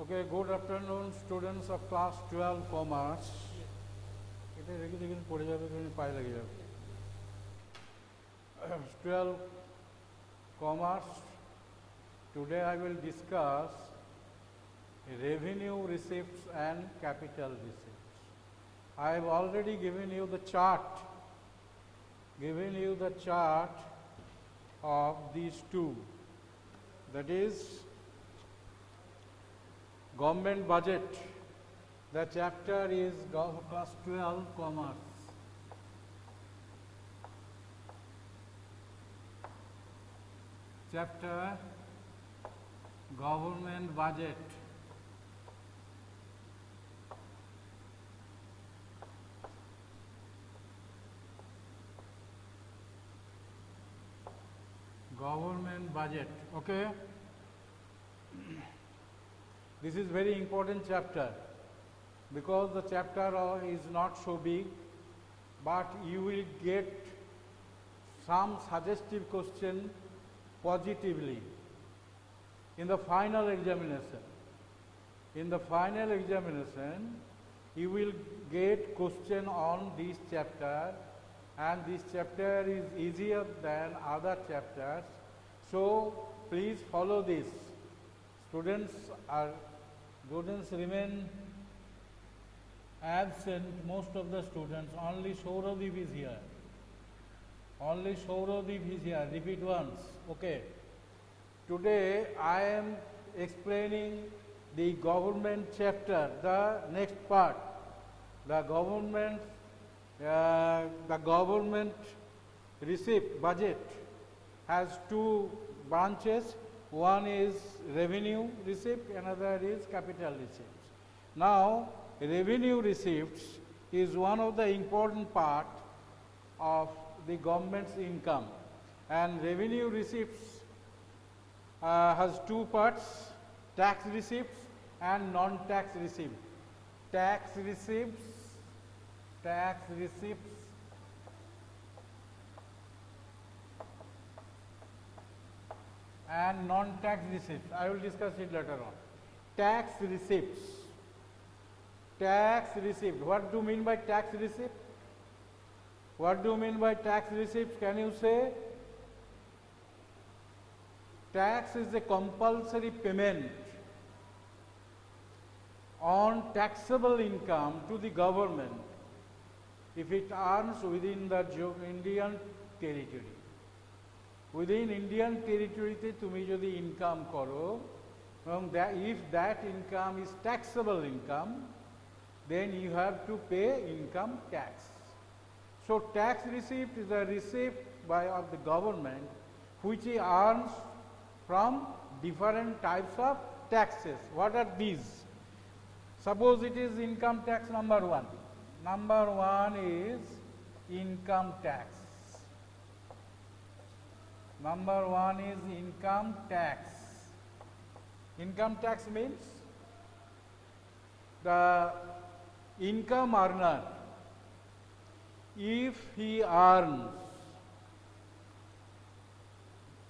Okay, good afternoon, students of class 12 commerce. এটা রেখে দেখুন পড়ে যাবে, পায়ে লেগে যাবে। 12 commerce. Today I will discuss revenue receipts and capital receipts. I have already given you the chart of these two. That is government budget. The chapter is class 12 commerce. Chapter government budget. Government budget. Okay. This is very important chapter because the chapter is not so big, but you will get some suggestive question positively in the final examination. In the final examination, you will get question on this chapter, and this chapter is easier than other chapters. So please follow this. Students remain absent, most of the students. Only Sauradeep is here. Only Sauradeep is here. Repeat once. Okay. Today I am explaining the government chapter, the next part. The government receipt budget has two branches. One is revenue receipt, another is capital receipts. Now, revenue receipts is one of the important part of the government's income, and revenue receipts has two parts: tax receipts and non-tax receipts. Tax receipts and non-tax receipts. I will discuss it later on. Tax receipts. Tax receipt. What do you mean by tax receipt? What do you mean by tax receipts? Can you say? Tax is a compulsory payment on taxable income to the government if it earns within the Indian territory. Within Indian territory te tumi jodi income koro, if that income is taxable income, then you have to pay income tax. So tax receipt is a receipt of the government which he earns from different types of taxes. What are these? Suppose it is income tax number one. Number one is income tax. Number one is income tax. Income tax means the income earner, if he earns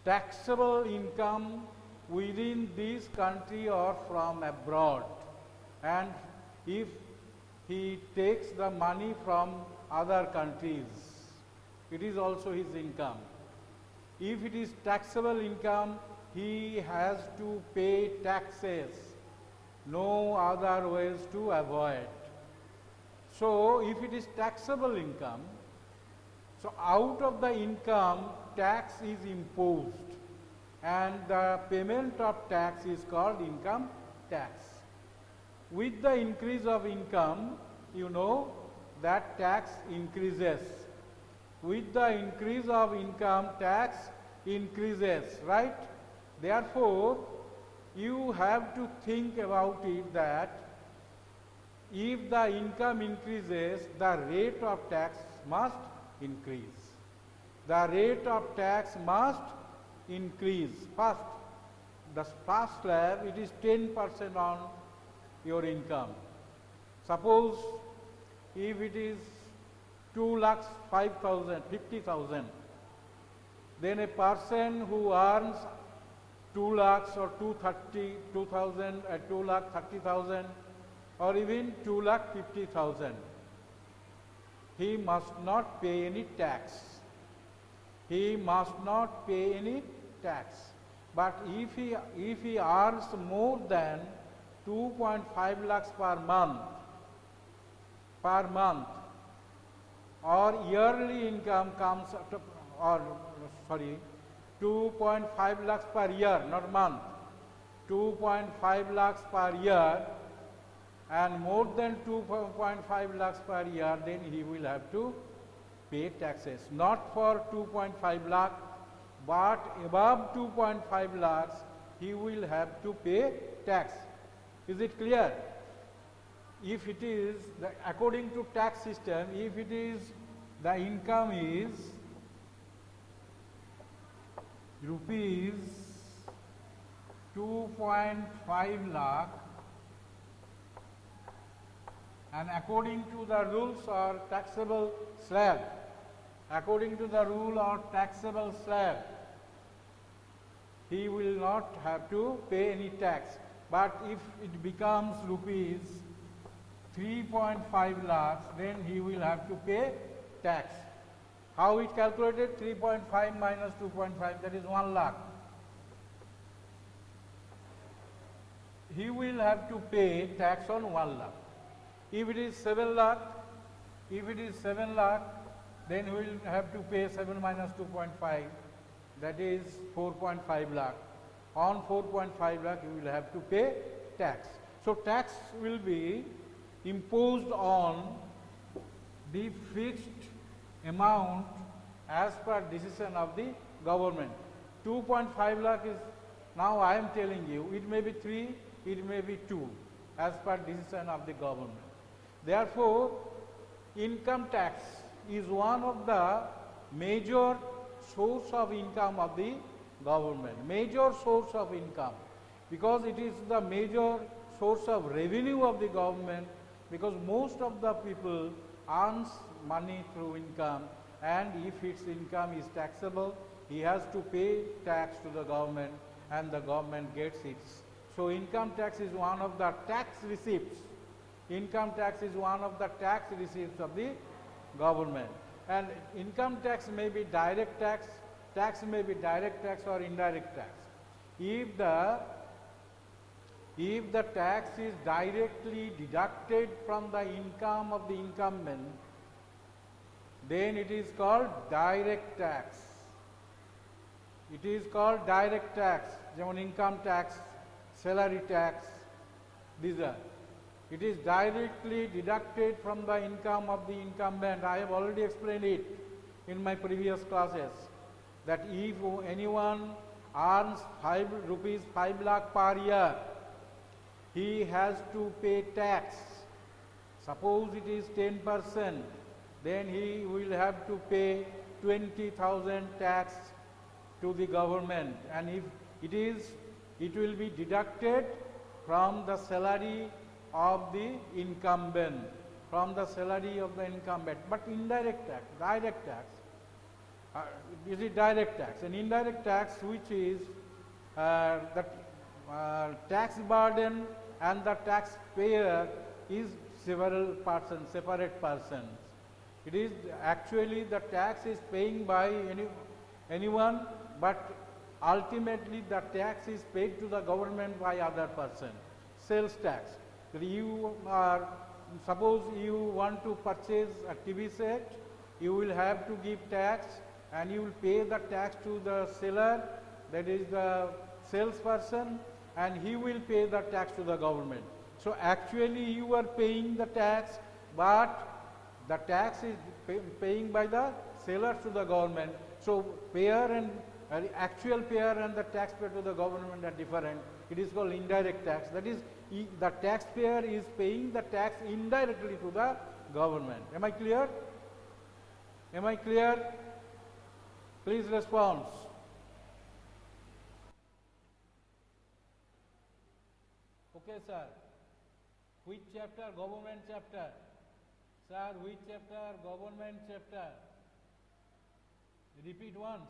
taxable income within this country or from abroad, and if he takes the money from other countries, it is also his income. If it is taxable income, he has to pay taxes. No other ways to avoid. So if it is taxable income, so out of the income, tax is imposed, and the payment of tax is called income tax. With the increase of income, you know that tax increases. With the increase of income, tax increases, right? Therefore, you have to think about it that if the income increases, the rate of tax must increase. The rate of tax must increase. First, the first slab, it is 10% on your income. Suppose if it is 2,05,000, 50,000, then a person who earns 2 lakhs or 2,000, 2 lakh 30,000 or even 2 lakh 50,000. He must not pay any tax. He must not pay any tax. But if he earns more than 2.5 lakhs per month, or yearly income comes, or sorry, 2.5 lakhs per year, not month, 2.5 lakhs per year, and more than 2.5 lakhs per year, then he will have to pay taxes. Not for 2.5 lakh, but above 2.5 lakhs, he will have to pay tax. Is it clear? If it is, according to tax system, if it is, the income is rupees 2.5 lakh, and according to the rules or taxable slab, according to the rule or taxable slab, he will not have to pay any tax. But if it becomes rupees 3.5 lakhs, then he will have to pay tax. How it calculated? 3.5 minus 2.5, that is 1 lakh. He will have to pay tax on 1 lakh. If it is 7 lakh, then he will have to pay 7 minus 2.5, that is 4.5 lakh. On 4.5 lakh, he will have to pay tax. So tax will be imposed on the fixed amount as per decision of the government. 2.5 lakh is, now I am telling you, it may be 3, it may be 2, as per decision of the government. Therefore, income tax is one of the major source of income of the government, major source of income, because it is the major source of revenue of the government, because most of the people earns money through income, and if its income is taxable, he has to pay tax to the government, and the government gets it. So income tax is one of the tax receipts. Income tax is one of the tax receipts of the government. And income tax may be direct tax, tax may be direct tax or indirect tax. If the tax is directly deducted from the income of the incumbent, then it is called direct tax. It is called direct tax, যেমন income tax, salary tax, these are. It is directly deducted from the income of the incumbent. I have already explained it in my previous classes, that if anyone earns 5 lakh per year, he has to pay tax. Suppose it is 10%, then he will have to pay 20,000 tax to the government, and if it is, it will be deducted from the salary of the incumbent, but indirect tax, direct tax, is it direct tax? And indirect tax, which is the tax burden and the taxpayer is separate persons. It is actually the tax is paying by anyone, but ultimately the tax is paid to the government by other person. Sales tax. Suppose you want to purchase a TV set, you will have to give tax, and you will pay the tax to the seller, that is the salesperson, and he will pay the tax to the government. So actually you are paying the tax, but the tax is paying by the seller to the government. So actual payer and the taxpayer to the government are different. It is called indirect tax. That is, the taxpayer is paying the tax indirectly to the government. Am I clear? Am I clear? Please respond. Okay, sir. Which chapter? Government chapter. Sir, which chapter? Government chapter. Repeat once.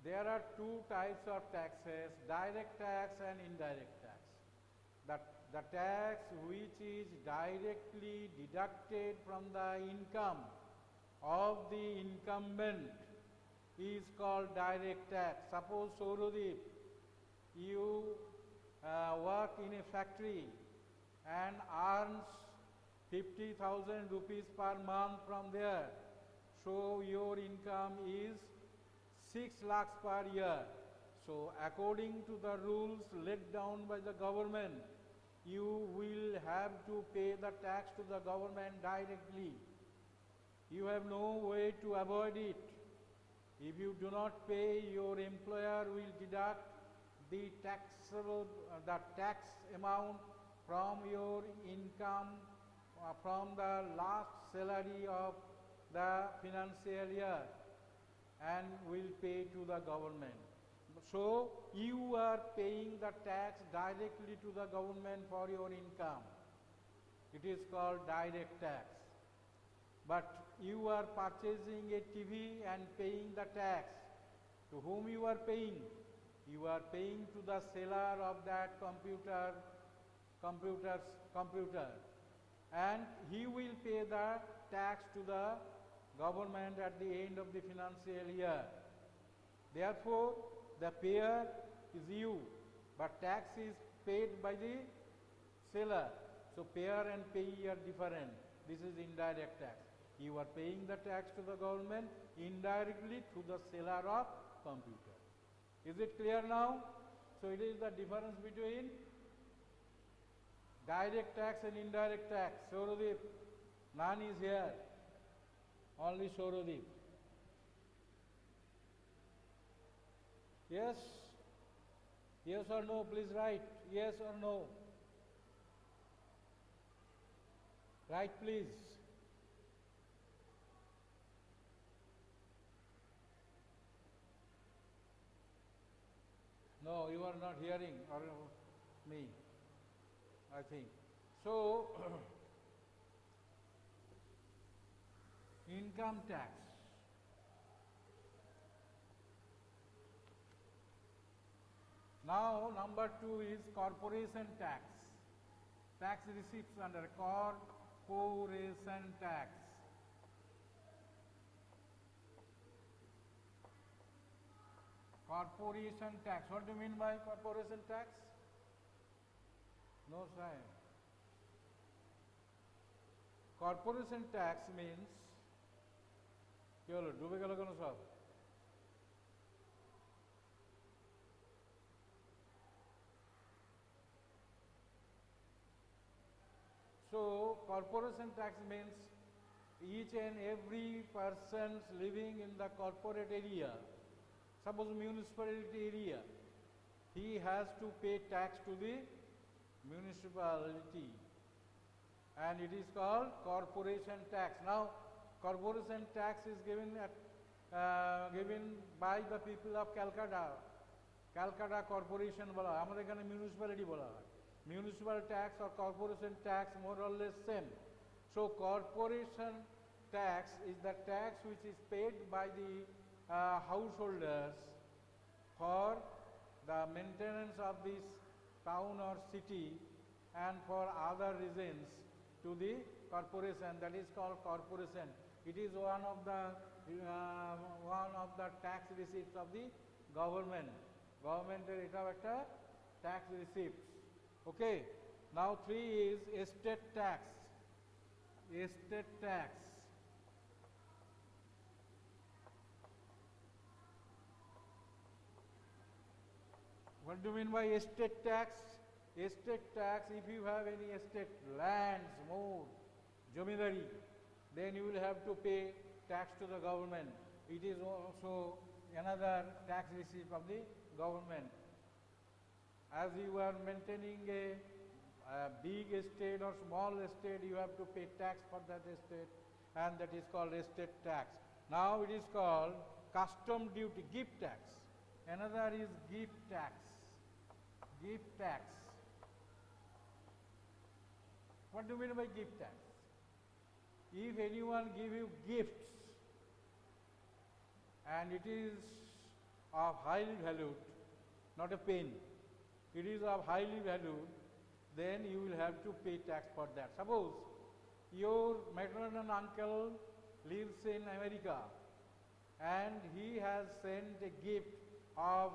there are two types of taxes, direct tax and indirect tax. The tax which is directly deducted from the income of the incumbent is called direct tax. Suppose Saurodip, you work in a factory and earns 50,000 rupees per month from there. So your income is 6 lakhs per year. So according to the rules laid down by the government, you will have to pay the tax to the government directly. You have no way to avoid it. If you do not pay, your employer will deduct the tax amount from your income from the last salary of the financial year and will pay to the government. So you are paying the tax directly to the government for your income. It is called direct tax. But you are purchasing a TV and paying the tax. To whom you are paying? You are paying to the seller of that computer, and he will pay the tax to the government at the end of the financial year. Therefore, the payer is you, but tax is paid by the seller. So payer and payee are different. This is indirect tax. You are paying the tax to the government indirectly through the seller of computer. Is it clear now? So it is the difference between direct tax and indirect tax. Saurodip, none is here. Only Saurodip. Yes? Yes or no? Please write. Yes or no? Write please. No, you are not hearing or me, I think. So, income tax. Now, number 2 is corporation tax. Tax receipts under corporation tax. Corporation tax. What do you mean by corporation tax? No sign. Corporation tax means কি হলো ডুবে গেল কেন সব? So corporation tax means each and every person living in the corporate area, suppose municipality area, he has to pay tax to the municipality, and it is called corporation tax. Now corporation tax is given by the people of Calcutta. Calcutta corporation বলা হয়, আমাদের এখানে municipality বলা হয়. Municipal tax or corporation tax more or less same. So corporation tax is the tax which is paid by the householders for the maintenance of this town or city and for other reasons to the corporation, that is called corporation. It is one of the tax receipts of the government. Governmenটের এটাও একটা tax receipts. Okay. Now 3 is estate tax. Estate tax. What do you mean by estate tax? Estate tax, if you have any estate, lands, more, jomidari, then you will have to pay tax to the government. It is also another tax receipt of the government. As you are maintaining a big estate or small estate, you have to pay tax for that estate, and that is called estate tax. Now it is called custom duty, gift tax. Another is gift tax. Gift tax. What do you mean by gift tax? If anyone give you gifts and it is of highly valued, not a pen, it is of highly valued, then you will have to pay tax for that. Suppose your maternal uncle lives in America and he has sent a gift of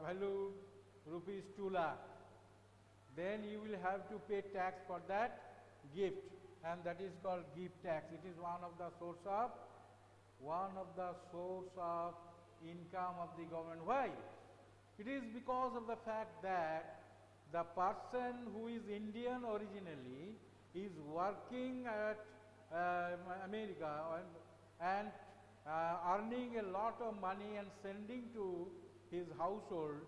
value rupees 2 lakh, then you will have to pay tax for that gift, and that is called gift tax. It is one of the source of income of the government. Why? It is because of the fact that the person who is Indian originally is working at America and earning a lot of money and sending to his household,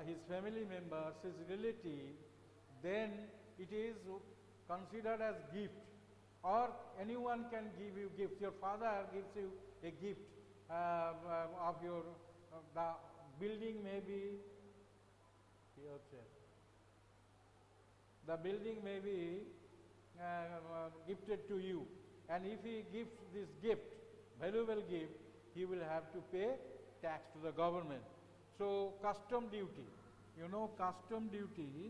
his family members, his relatives, then it is considered as gift. Or anyone can give you gifts. Your father gives you a gift of your, the building may be, the building may be gifted to you. And if he gives this gift, valuable gift, he will have to pay tax to the government. So custom duty, you know custom duty.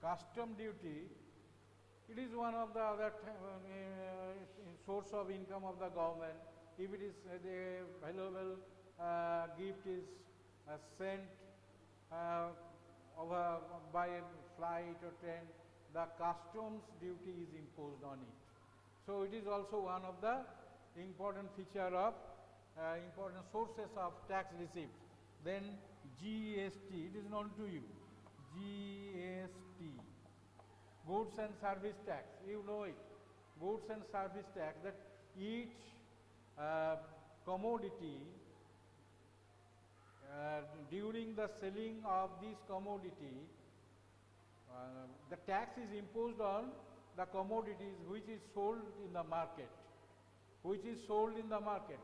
Custom duty it is one of the other source of income of the government. If it is a valuable gift is sent over by flight or train, the customs duty is imposed on it. So it is also one of the important feature of important sources of tax receipt. Then GST, it is known to you. GST, goods and service tax, you know it. Goods and service tax, that each commodity during the selling of this commodity, the tax is imposed on the commodities which is sold in the market.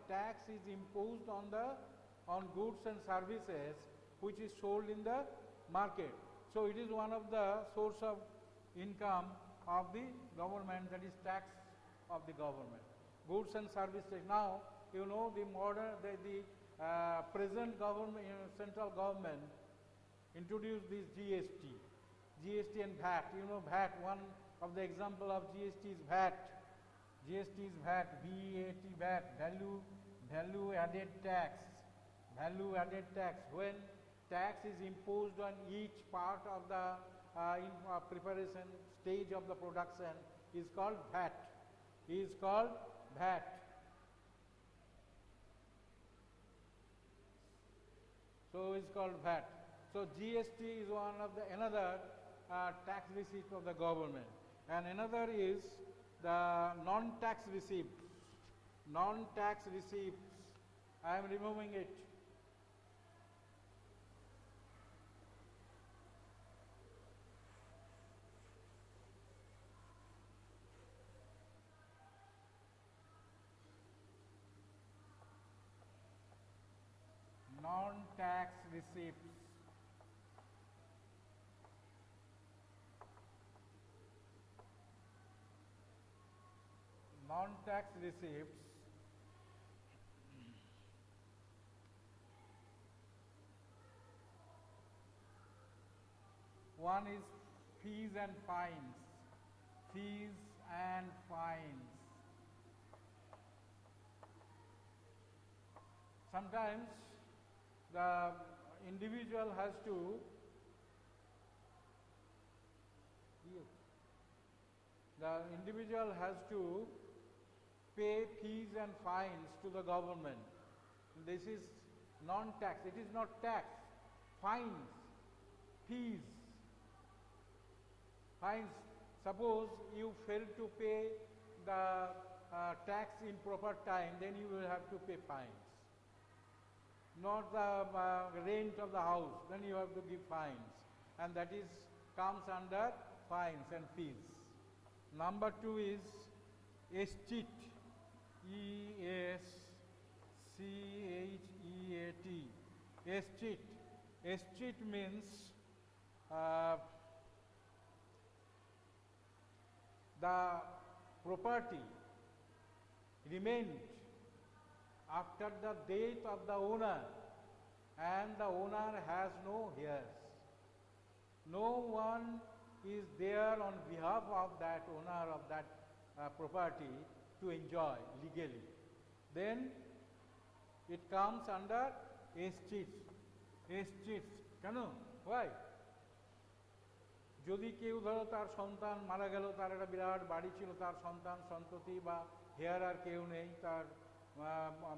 Tax is imposed on goods and services which is sold in the market. So it is one of the source of income of the government, that is tax of the government. Goods and services. Now you know the present government, central government introduced this GST and VAT. You know VAT. One of the example of GST is VAT. GST is VAT. VAT. Value added tax. When tax is imposed on each part of the preparation stage of the production is called VAT. So it's called VAT. So GST is one of another tax receipt of the government, and another is the non-tax receipts. I am removing it. Non-tax receipts. Non-tax receipts one is fees and fines. Sometimes the individual has to pay fees and fines to the government. This is non-tax. It is not tax. Fines, fees, fines. Suppose you fail to pay the tax in proper time, then you will have to pay fines. Not the rent of the house, then you have to give fines, and that is comes under fines and fees. Number 2 is escheat. ESCHEAT. Escheat means the property remained after the death of the owner, and the owner has no heirs. No one is there on behalf of that owner of that property to enjoy legally. Then it comes under estates. Estates, কেন? Why? যদি কেউ ধরো তার সন্তান মারা গেল, তার একটা বিরাট বাড়ি ছিল, তার সন্তান সন্ততি বা হেয়ার আর কেউ নেই, তার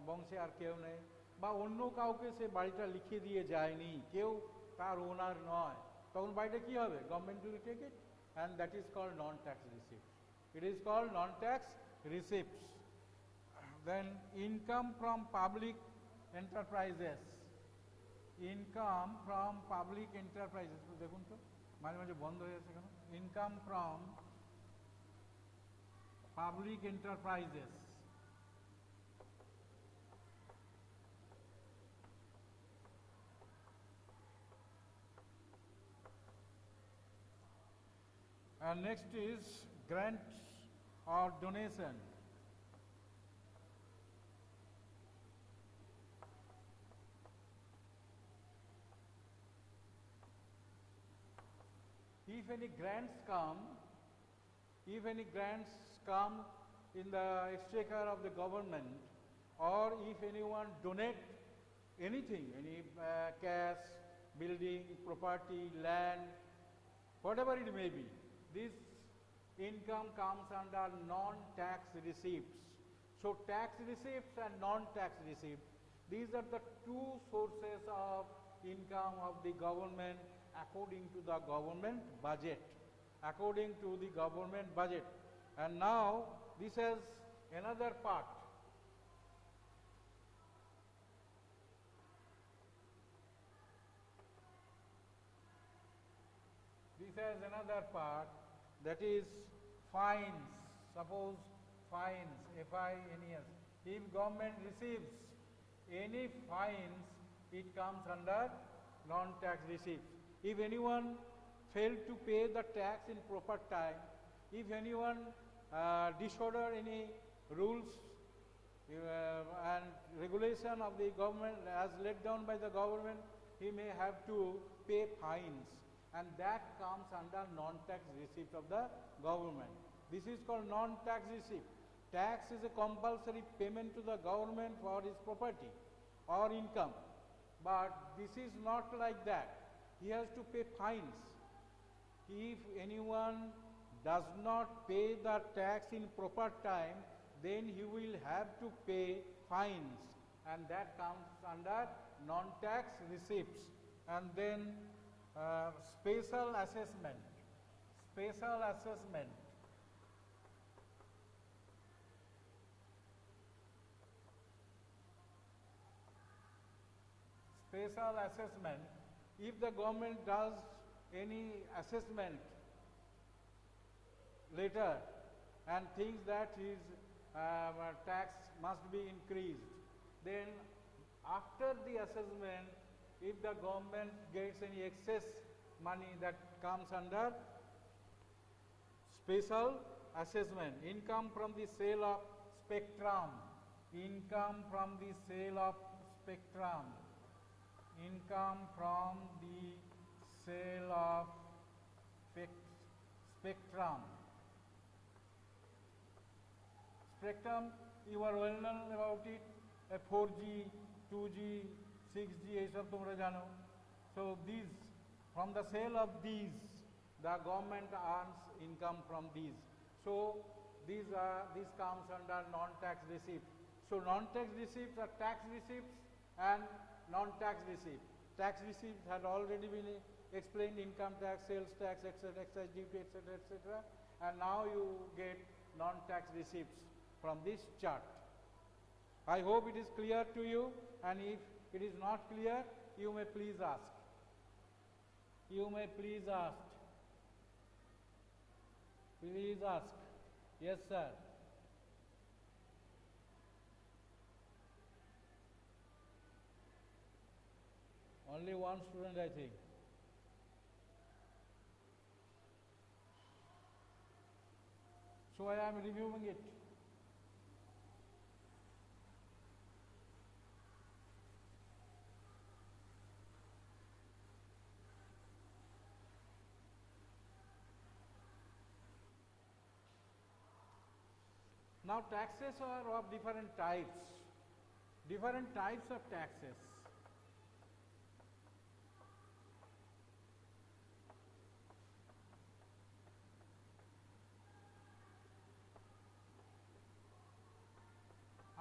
বংশে আর কেউ নেই, বা অন্য কাউকে সে বাড়িটা লিখে দিয়ে যায়নি, কেউ তার ওনার নয়, তখন বাড়িটা কি হবে? Government will take it, and that is called non tax receipt. It is called non tax receipts. Then income from public enterprises. Income from public enterprises, দেখুন তো মাঝে মাঝে বন্ধ হয়ে যাচ্ছে কেন? Income from public enterprises. And next is grant or donation. If any grants come in the exchequer of the government, or if anyone donate anything, any cash, building, property, land, whatever it may be, this income comes under non-tax receipts. So tax receipts and non-tax receipts, these are the two sources of income of the government according to the government budget. According to the government budget. And now this has another part. This has another part, that is fines. Suppose fines, F-I-N-E-S. If government receives any fines, it comes under non-tax receipts. If anyone failed to pay the tax in proper time, if anyone disorder any rules and regulation of the government as laid down by the government, he may have to pay fines, and that comes under non-tax receipt of the government. This is called non-tax receipt. Tax is a compulsory payment to the government for his property or income, but this is not like that. He has to pay fines. If anyone does not pay the tax in proper time, then he will have to pay fines, and that comes under non-tax receipts. And then special assessment. Special assessment. Special assessment. If the government does any assessment later and thinks that his tax must be increased, then after the assessment, if the government gets any excess money, that comes under special assessment. Income from the sale of spectrum. Income from the sale of spectrum. Income from the sale of spectrum. Spectrum, you are well known about it, 4G, 2G, 6G, এই সব তোমরা জানো। So these, from the sale of these, the government earns income from these. So this comes under non-tax receipt. So non-tax receipts are tax receipts and non-tax receipt. Tax receipts had already been explained: income tax, sales tax, etc., excise duty, etc., etc. And now you get non-tax receipts from this chart. I hope it is clear to you, and if it is not clear, you may please ask. You may please ask. Please ask. Yes, sir. Only one student, I think. So I am removing it. Now taxes are of different types of taxes.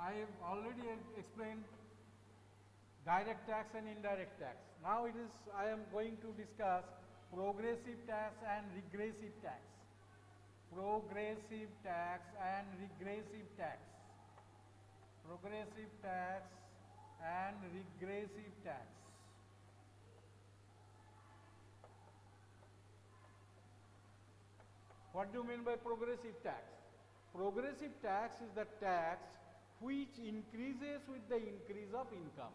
I have already explained direct tax and indirect tax. Now I am going to discuss progressive tax and regressive tax. Progressive tax and regressive tax. Progressive tax and regressive tax. What do you mean by progressive tax? Progressive tax is the tax which increases with the increase of income.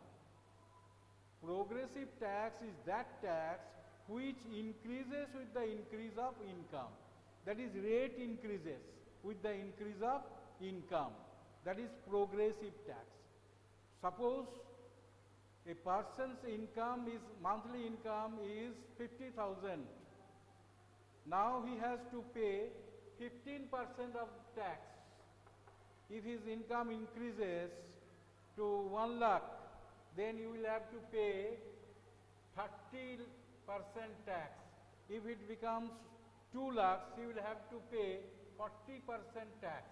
Progressive tax is that tax which increases with the increase of income. That is, rate increases with the increase of income. That is progressive tax. Suppose a person's monthly income is 50,000. Now he has to pay 15% of tax. If his income increases to 1 lakh, then you will have to pay 30% tax. If it becomes 2 lakhs, you will have to pay 40% tax.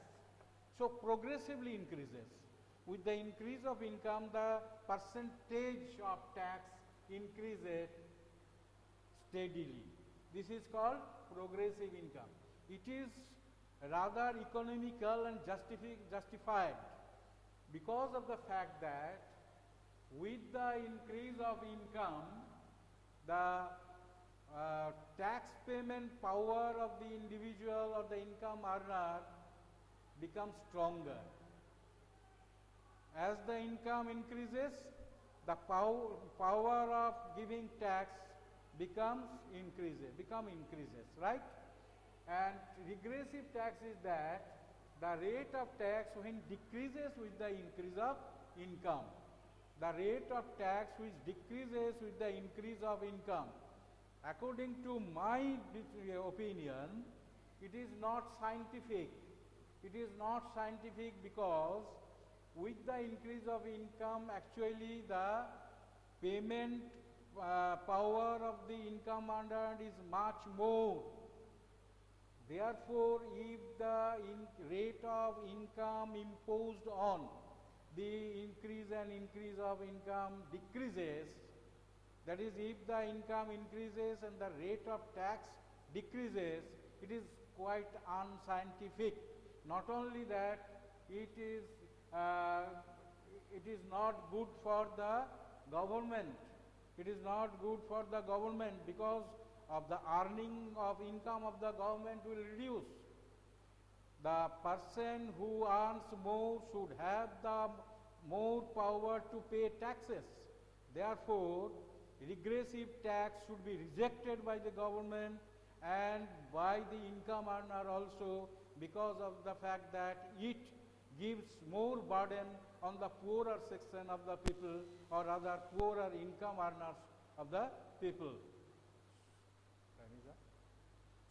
So progressively increases. With the increase of income, the percentage of tax increases steadily. This is called progressive income. It is rather economical and justified because of the fact that with the increase of income, the tax payment power of the individual or the income earner becomes stronger. As the income increases, the power of giving tax increases, right? And regressive tax is that the rate of tax when decreases with the increase of income. The rate of tax which decreases with the increase of income. According to my opinion, it is not scientific. It is not scientific because with the increase of income, actually the payment power of the income earner is much more. Therefore, if the rate of income imposed on the increase of income decreases, that is, if the income increases and the rate of tax decreases, it is quite unscientific. Not only that, it is not good for the government. It is not good for the government because of the earning of income of the government will reduce. The person who earns more should have the more power to pay taxes. Therefore, regressive tax should be rejected by the government and by the income earner also, because of the fact that it gives more burden on the poorer section of the people, or rather poorer income earners of the people.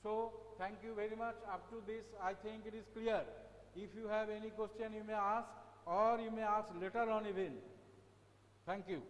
So, thank you very much. Up to this, I think it is clear. If you have any question, you may ask, or you may ask later on even. Thank you.